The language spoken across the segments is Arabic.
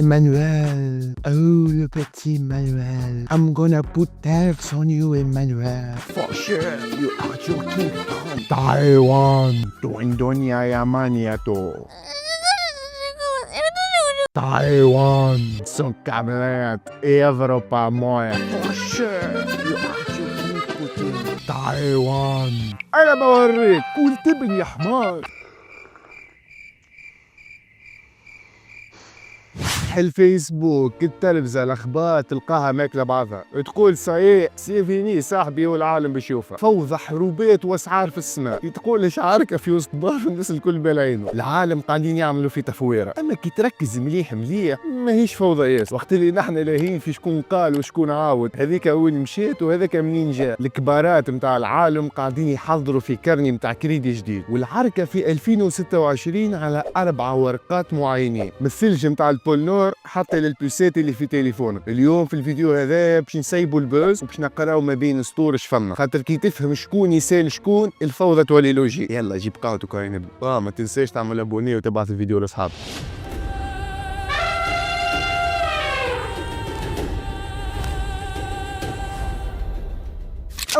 Emmanuel. Oh, le petit Emmanuel. I'm gonna put tags on you, Emmanuel. For sure, you are joking. Taiwan. Indonesia Yamania to. Taiwan. Son cabinet. Evropa moja. For sure, you are joking, Putin. Taiwan. أنا بوريك. قول تبني يا حمار. الفيسبوك، التلفزة، الأخبار تلقاها ماكلة بعضها، تقول صحيح سيفيني صاحبي والعالم بيشوفها، فوضى حروبات وأسعار في السماء، تقول شعارك في وسط ضعف الناس الكل بالعينه، العالم قاعدين يعملوا في تفويرة، أما كي تركز مليح مليح ماهيش فوضيات، وقت اللي نحن لاهين في شكون قال وشكون عاود، هذيك وين مشيت وهذاك منين جاء، الكبارات متاع العالم قاعدين يحضروا في كرني متاع كريدي جديد، والعركة في 2026 على 4 ورقات معينين، من الثلج متاع البول نور حتى للبوسات اللي في تليفونك. اليوم في الفيديو هذا باش نسيبوا البوز وباش نقراو ما بين سطور شفنا، خاطر كي تفهم شكون يسال شكون الفوضى تولي لوجي. يلا جيب قهوتك وكاين نبدا. ما تنساش تعمل ابوني وتبعث الفيديو لاصحابك.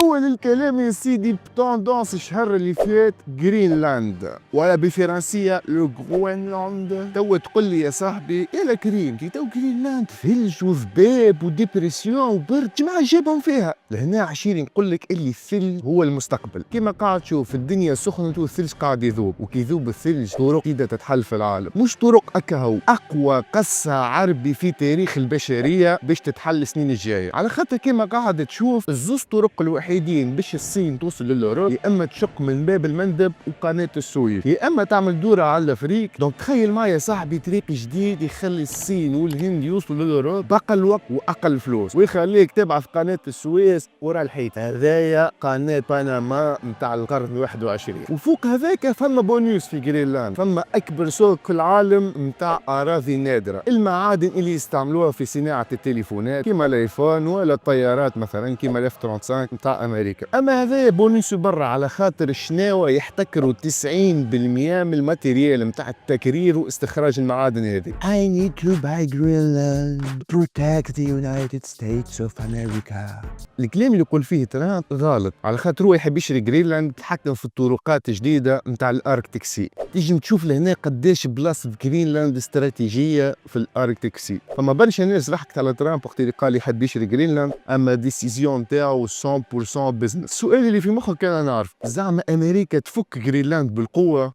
أول الكلام يا سيدي بتوندونس الشهر اللي فات جرينلاند، ولا بفرنسية لو غروينلاند. توا تقول لي يا صاحبي يا كريم كي تو جرينلاند ثلج وذباب وديبرسيون وبرد، جماعة جابهم فيها. لهنا عشيري نقول لك اللي الثلج هو المستقبل، كما قاعد تشوف الدنيا سخنت والثلج قاعد يذوب، وكي يذوب الثلج طرق جديدة تتحل في العالم، مش طرق أكهو، أقوى قصة عربي في تاريخ البشرية باش تتحل السنين الجاية، على خاطر كما قاعد تشوف الزوز طرق الوحيدين باش الصين توصل للأوروب، يا اما تشق من باب المندب وقناه السويس، يا اما تعمل دوره على الافريق. دونك تخيل معايا صاحبي طريق جديد يخلي الصين والهند يوصلوا للأوروب باقل وقت واقل فلوس، ويخليك تبعث قناه السويس ورا الحيط. هذايا قناه بنما نتاع القرن 21. وفوق هذاك فما بونيوس في جرينلاند، فما اكبر سوق في العالم نتاع اراضي نادره، المعادن اللي يستعملوها في صناعه التليفونات كيما الايفون ولا الطيارات مثلا كيما الاف 35 نتاع امريكا. اما هذا بونيس برا على خاطر الشناوه يحتكروا 90% من الماتيريال نتاع التكرير واستخراج المعادن هذه. I need to buy Greenland protect the United States of America. الكلام اللي يقول فيه ترامب غلط، على خاطر هو يحب يشري جرينلاند تحكم في الطرقات الجديده نتاع الاركتيك سي. تيجي تشوف لهنا قداش بلاصه جرينلاند استراتيجيه في الاركتيك سي. فما برشا ناس ضحكت على ترامب وقت اللي قال يحب يشري جرينلاند، اما ديسيزيون تاعو 100% بزنس. السؤال اللي في مخك كان نعرف زعما امريكا تفك جرينلاند بالقوه؟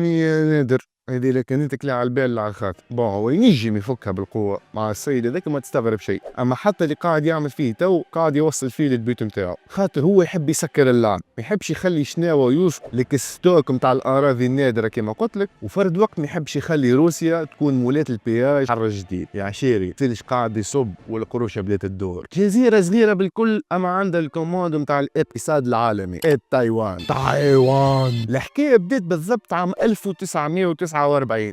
يا نادر هذه لك انت تكلي على البال على الخاطر. بون هو ينجم يفكها بالقوه مع السيد هذاك ما تستغرب شيء، اما حتى اللي قاعد يعمل فيه تو قاعد يوصل فيه للبيت نتاعو، خاطر هو يحب يسكر اللعب، ما يحبش يخلي شناوه يوصل لك الستوك نتاع الاراضي النادره كما قلت لك، وفرد وقت ما يحبش يخلي روسيا تكون مولاة البياج حر جديد. يا عشيري الثلج قاعد يصب والقروشه بدات تدور. جزيره صغيره بالكل اما عندها الكوموند نتاع الاقتصاد العالمي تايوان. الحكايه بدات بالضبط عام 1949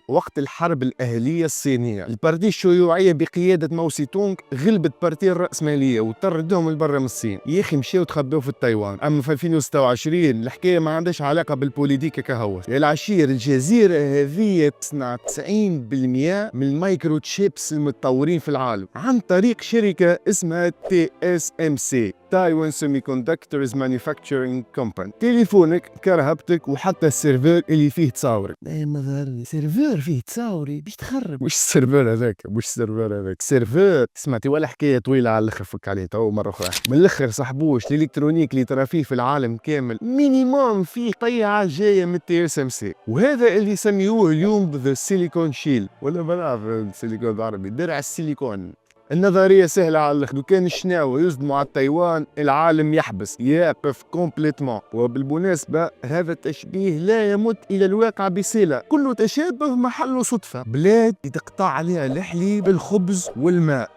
وقت الحرب الأهلية الصينية. البارتي الشيوعية بقيادة ماو سي تونغ غلبت بارتي الرأسمالية وطردهم لبرا من الصين، يا أخي مشاو تخبوا في تايوان. أما في 2026 الحكاية ما عندهاش علاقة بالبوليتيكا كهو. يا العشير الجزيرة هذه تصنع 90% من المايكرو تشيبس المتطورين في العالم عن طريق شركة اسمها TSMC تايوان سيمي كوندكتورز مانيفاكتشرينج كومباني. تليفونك، كرهبتك، وحتى السيرفر اللي فيه تصاورك. سيرفر فيه تصاوري باش تخرب. مش السيرفر هذاك، سيرفر سمعتي ولا حكايه طويله على الاخر. فك عليه تو مره اخرى من الاخر صاحبوش الالكترونيك اللي ترى فيه في العالم كامل مينيموم فيه طيعه جايه من TSMC، وهذا اللي يسميوه اليوم ذا سيليكون شيل، ولا بنعرف السيليكون بالعربي، درع السيليكون. النظرية سهلة على الأخر، كان الشناوة يصدموا على تايوان العالم يحبس يقف كومبليتمون. وبالمناسبة هذا التشبيه لا يمت إلى الواقع بصلة، كله تشابه محله صدفة. بلاد تقطع عليها الحليب الخبز والماء.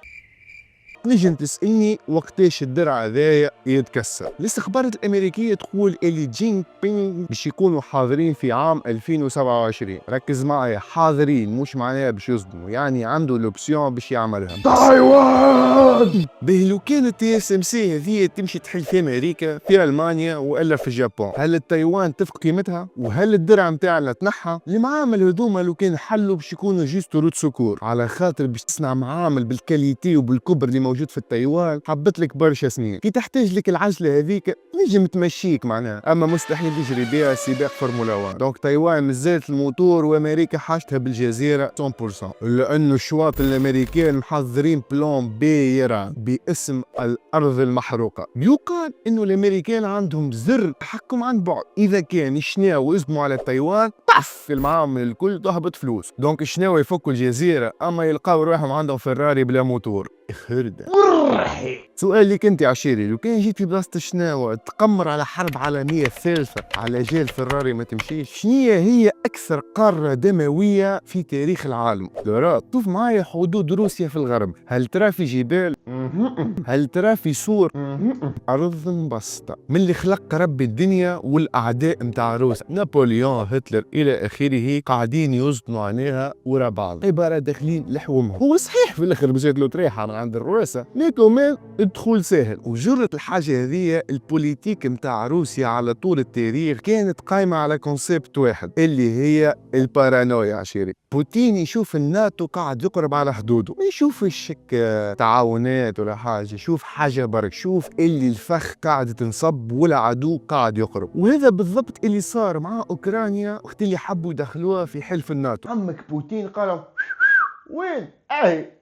نجم تسألني وقتاش الدرع هذايا يتكسر. الاستخبارات الأمريكية تقول اللي جين بينغ باش يكونوا حاضرين في عام 2027. ركز معايا، حاضرين مش معناها باش يصدموا، يعني عنده لوبسيون باش يعملها. تايوان به لو كانت TSMC هذه تمشي تحل في أمريكا، في ألمانيا وإلا في اليابان، هل تايوان تفق قيمتها؟ وهل الدرع متاعنا تنحى؟ المعامل هذوما لو كان حلوا باش يكونوا جيست رود سكور، على خاطر باش تصنع معامل بالكاليتي وبالكبر اللي موجود في تايوان حبت لك برشا سنين. كي تحتاج لك العجله هذيك نجم تمشيك معناها، اما مستحيل تجري بها سباق فورمولا 1. دونك تايوان مازالت الموتور وامريكا حاجتها بالجزيره 100%، لانه الشواطئ الامريكان محضرين بلان بايرة باسم الارض المحروقه. يقال انه الامريكان عندهم زر تحكم عن بعد، اذا كان يشناو ويصدموا على تايوان طف المعامل الكل تهبط فلوس. دونك شناو يفكوا الجزيره اما يلقاو روحهم عندهم فراري بلا موتور. خردة سؤال ليك انت عشيري، لو كان جيت في بلاصه شناوة تقمر على حرب عالميه ثالثه على جال فراري ما تمشيش، شنية هي اكثر قاره دمويه في تاريخ العالم؟ دورات شوف معايا حدود روسيا في الغرب، هل ترى في جبال؟ هل ترى في سور؟ ارض مبسطه من اللي خلق رب الدنيا والاعداء متاع روسيا نابليون هتلر الى اخره قاعدين يصدموا عليها ورا بعض، عباره داخلين لحومهم. هو صحيح في الاخر مشات له طريحه عند الروسة، لكن ما الدخول سهل. وجرت الحاجه هذه البوليتيك متاع روسيا على طول التاريخ كانت قايمه على كونسيبت واحد اللي هي البارانويا. عشيري بوتين يشوف الناتو قاعد يقرب على حدوده، ما يشوفش تعاونات ولا حاجه، يشوف حاجه برك، شوف اللي الفخ قاعد تنصب ولا عدو قاعد يقرب. وهذا بالضبط اللي صار مع اوكرانيا وقت اللي حبوا يدخلوها في حلف الناتو. عمك بوتين قالوا وين اهي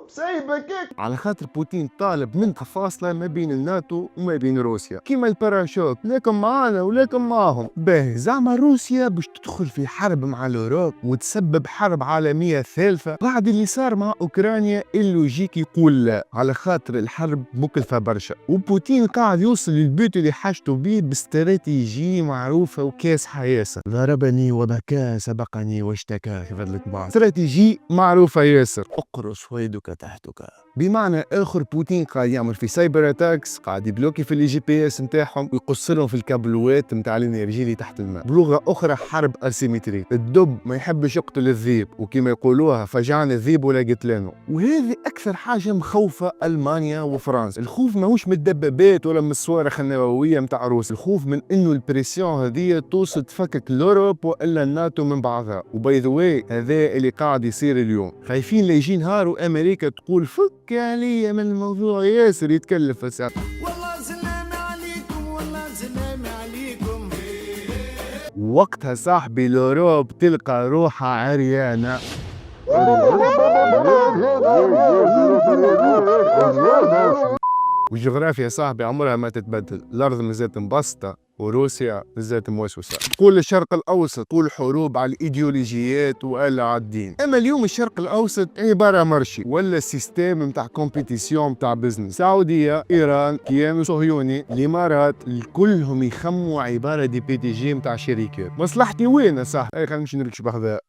سايبك على خاطر بوتين طالب منطقة فاصلة ما بين الناتو وما بين روسيا، كيما الباراشوت، لكن معانا ولكن معاهم. باهي زعما روسيا باش تدخل في حرب مع الأوروب وتسبب حرب عالمية ثالثة بعد اللي صار مع أوكرانيا. اللوجيك يقول لا، على خاطر الحرب مكلفة برشا، وبوتين قاعد يوصل للبيت اللي حاجته بيه باستراتيجية معروفة وكاس حياسة. ضربني وبكى سبقني واشتكى، كيف بعض استراتيجية معروفة ياسر، اقرص ويدك تحتك. بمعنى اخر بوتين قاعد يعمل في سايبر اتاكس، قاعد يبلوكي في الGPS نتاعهم ويقص لهم في الكابلوات نتاع الانرجي اللي تحت الماء. بلغه اخرى حرب اسيمتري، الدب ما يحبش يقتل الذيب، وكما يقولوها فجعنا الذيب ولا قتلانه. وهذه اكثر حاجه مخوفه المانيا وفرنسا. الخوف ماهوش من الدبابات ولا من الصواريخ النوويه نتاع روسيا، الخوف من انه البريسيون هذه توصل تفكك الاوروب والا الناتو من بعضها. وباي ذا واي هذا اللي قاعد يصير اليوم، خايفين لا يجي نهار وامريكا تقول فك عليا من الموضوع ياسر يتكلف الساعة. والله سلام عليكم، والله سلام عليكم. وقتها صاحبي الأوروب تلقى روحها عريانة. والجغرافيا صاحبي عمرها ما تتبدل، الأرض مازالت مبسطة وروسيا مازالت موسوسة. كل الشرق الأوسط طول حروب على الإيديولوجيات ولا على الدين. أما اليوم الشرق الأوسط عبارة مرشي ولا سيستم متاع كومبيتيسيون متاع بزنس. سعودية، إيران، كيان صهيوني، الإمارات، كلهم يخموا عبارة دي PDG متاع شركات. مصلحتي وين صح؟ أي خلينا نمشي نركش بغداد.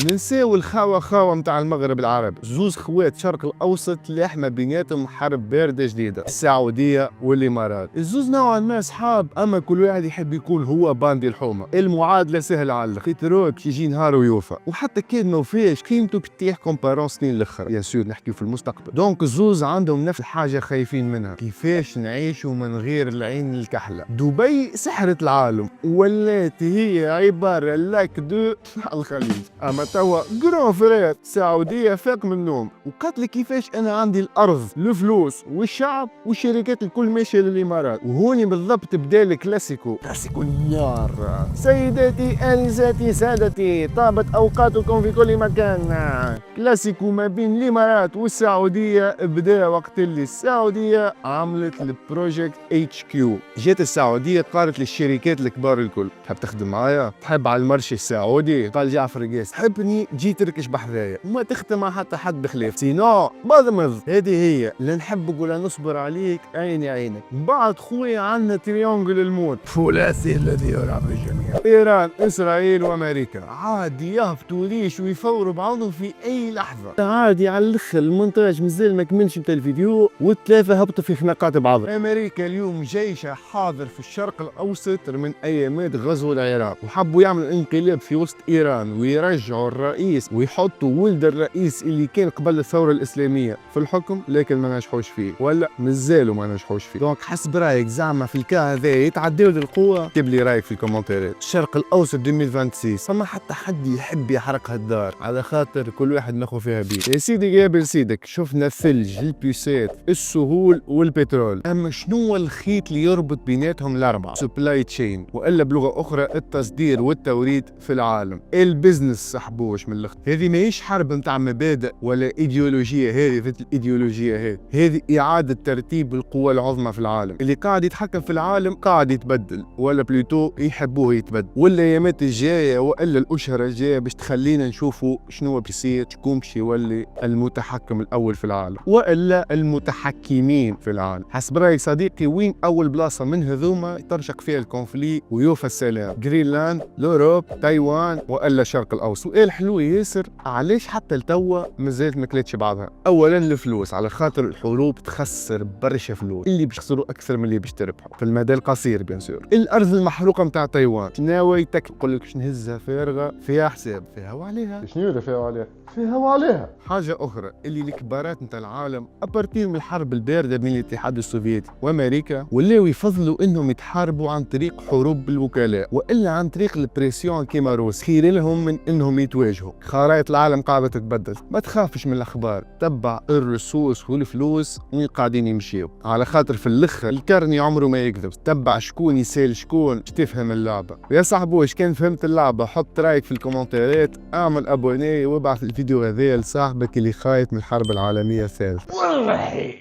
ننساو الخاوة متاع المغرب العربي، زوز خوات شرق الاوسط اللي احنا بيناتهم حرب بارده جديده، السعوديه والامارات. الزوز نوعا ما اصحاب، اما كل واحد يحب يكون هو باندي الحومه. المعادله سهله على الاخر، تروك يجي نهار ويوفى، وحتى كان ما وفاش قيمته كتيح كومبارون سنين الاخر. يا سور نحكي في المستقبل. دونك الزوز عندهم نفس الحاجه خايفين منها، كيفاش نعيشوا من غير العين الكحله. دبي سحرت العالم ولات هي عباره لاك دو الخليج، اما توا جران فرير سعوديه فاق من النوم وقالت لي كيفاش انا عندي الارض الفلوس والشعب والشركات الكل ماشيه للامارات. وهوني بالضبط بدا الكلاسيكو، كلاسيكو النار. سيداتي انساتي سادتي، طابت اوقاتكم في كل مكان. كلاسيكو ما بين الامارات والسعوديه بدا وقت اللي السعوديه عملت البروجكت HQ. جات السعوديه قالت للشركات الكبار الكل تحب تخدم معايا؟ تحب على المرشي السعودي؟ قال جعفر قيس تحب تحبني تجي تركش بحذايا وما تختم مع حتى حد بخلاف، سينو بضمض. هذه هي اللي نحبك ولا نصبر عليك، عيني عينك. من بعد خويا عندنا تريونجل الموت، ثلاثي الذي يرعب الجميع. ايران اسرائيل وامريكا عادي يهبطوا ليش ويفوروا بعضهم في اي لحظه، عادي على الاخر. المونتاج مازال ما كملش نتاع الفيديو والثلاثه هبطوا في خناقات بعض. امريكا اليوم جيشها حاضر في الشرق الاوسط من ايامات غزو العراق، وحبوا يعملوا انقلاب في وسط ايران ويرجعوا الرئيس ويحطوا ولد الرئيس اللي كان قبل الثوره الاسلاميه في الحكم، لكن ما نجحوش فيه، ولا مازالوا ما نجحوش فيه. دونك حسب رايك زعما في الكا هذا يتعداو للقوه؟ اكتب لي رايك في الكومنتات. الشرق الاوسط 2026 فما حتى حد يحب يحرق هالدار، على خاطر كل واحد ناخذ فيها بيه. يا سيدي قابل سيدك، شفنا الثلج، البيسات، السهول والبترول، اما شنو الخيط اللي يربط بيناتهم الاربعه؟ سبلاي تشين، والا بلغه اخرى التصدير والتوريد في العالم. البزنس صاحبوش من الاخر. هذه ماهيش حرب نتاع مبادئ ولا ايديولوجيه، هذه مثل الايديولوجيه هذه اعاده ترتيب القوى العظمى في العالم. اللي قاعد يتحكم في العالم قاعد يتبدل، ولا بلوتو يحبوه يتبدل. والايامات الجايه والا الاشهر الجايه باش تخلينا نشوفوا شنو بيصير، شكون باش يولي المتحكم الاول في العالم والا المتحكمين في العالم. حسب رايك صديقي وين اول بلاصه من هذوما يترشق فيها الكونفلي ويوفى السلام؟ جرينلاند، لوروب، تايوان والا الشرق الاوسط؟ سؤال حلو ياسر، علاش حتى لتوا مازالت ما كلتش بعضها؟ اولا الفلوس، على خاطر الحروب تخسر برشا فلوس، اللي بيخسروا اكثر من اللي باش تربحوا في المدى القصير بيان سور. الارض المحروقه نتاع تايوان شناويتك؟ يقول لك باش نهزها فارغه، فيها حساب، فيها وعليها. شنو اللي فيها وعليها؟ فيها وعليها. حاجه اخرى، اللي الكبارات نتاع العالم ابارتير من الحرب البارده بين الاتحاد السوفيتي وامريكا ولاو يفضلوا انهم يتحاربوا عن طريق حروب بالوكلاء والا عن طريق البريسيون كيما روس، خير لهم من انهم يتواجهوا. خرائط العالم قاعده تتبدل، ما تخافش من الاخبار، تبع الرصوص والفلوس وين قاعدين يمشيو، على خاطر في الاخر الكرني عمره ما يكذب. تبع شكون يسال شكون باش تفهم اللعبه. يا صاحبو اش كان فهمت اللعبه حط رايك في الكومنتات، اعمل ابوني وابعث الفيديو هذا لصاحبك اللي خايف من الحرب العالميه الثالثه. والله